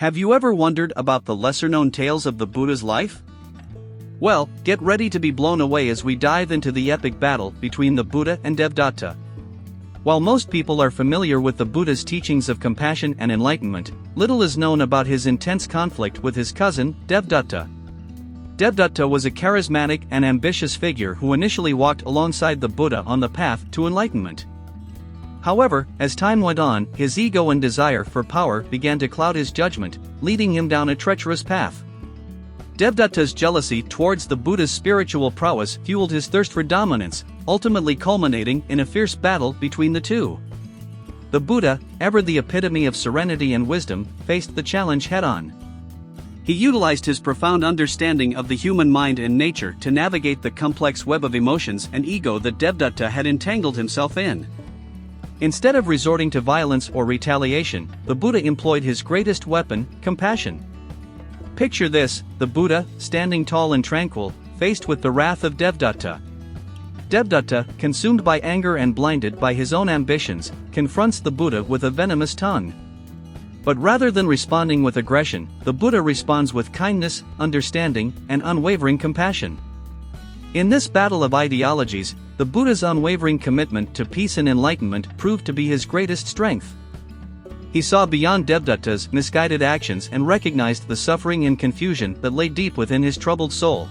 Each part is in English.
Have you ever wondered about the lesser-known tales of the Buddha's life? Well, get ready to be blown away as we dive into the epic battle between the Buddha and Devadatta. While most people are familiar with the Buddha's teachings of compassion and enlightenment, little is known about his intense conflict with his cousin, Devadatta. Devadatta was a charismatic and ambitious figure who initially walked alongside the Buddha on the path to enlightenment. However, as time went on, his ego and desire for power began to cloud his judgment, leading him down a treacherous path. Devadatta's jealousy towards the Buddha's spiritual prowess fueled his thirst for dominance, ultimately culminating in a fierce battle between the two. The Buddha, ever the epitome of serenity and wisdom, faced the challenge head-on. He utilized his profound understanding of the human mind and nature to navigate the complex web of emotions and ego that Devadatta had entangled himself in. Instead of resorting to violence or retaliation, the Buddha employed his greatest weapon, compassion. Picture this: the Buddha, standing tall and tranquil, faced with the wrath of Devadatta. Devadatta, consumed by anger and blinded by his own ambitions, confronts the Buddha with a venomous tongue. But rather than responding with aggression, the Buddha responds with kindness, understanding, and unwavering compassion. In this battle of ideologies, the Buddha's unwavering commitment to peace and enlightenment proved to be his greatest strength. He saw beyond Devadatta's misguided actions and recognized the suffering and confusion that lay deep within his troubled soul.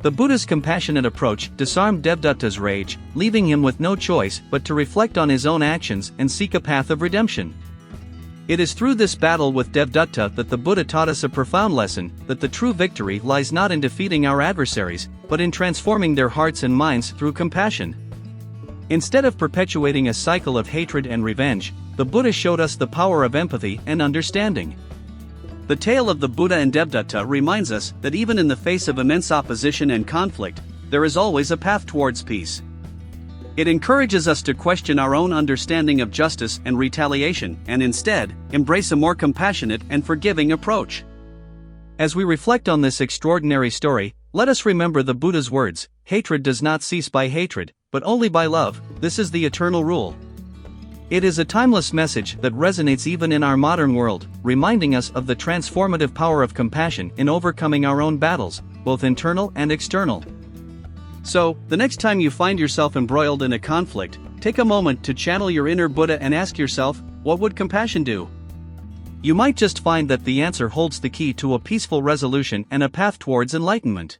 The Buddha's compassionate approach disarmed Devadatta's rage, leaving him with no choice but to reflect on his own actions and seek a path of redemption. It is through this battle with Devadatta that the Buddha taught us a profound lesson: that the true victory lies not in defeating our adversaries, but in transforming their hearts and minds through compassion. Instead of perpetuating a cycle of hatred and revenge, the Buddha showed us the power of empathy and understanding. The tale of the Buddha and Devadatta reminds us that even in the face of immense opposition and conflict, there is always a path towards peace. It encourages us to question our own understanding of justice and retaliation and instead, embrace a more compassionate and forgiving approach. As we reflect on this extraordinary story, let us remember the Buddha's words: "Hatred does not cease by hatred, but only by love. This is the eternal rule." It is a timeless message that resonates even in our modern world, reminding us of the transformative power of compassion in overcoming our own battles, both internal and external. So, the next time you find yourself embroiled in a conflict, take a moment to channel your inner Buddha and ask yourself, what would compassion do? You might just find that the answer holds the key to a peaceful resolution and a path towards enlightenment.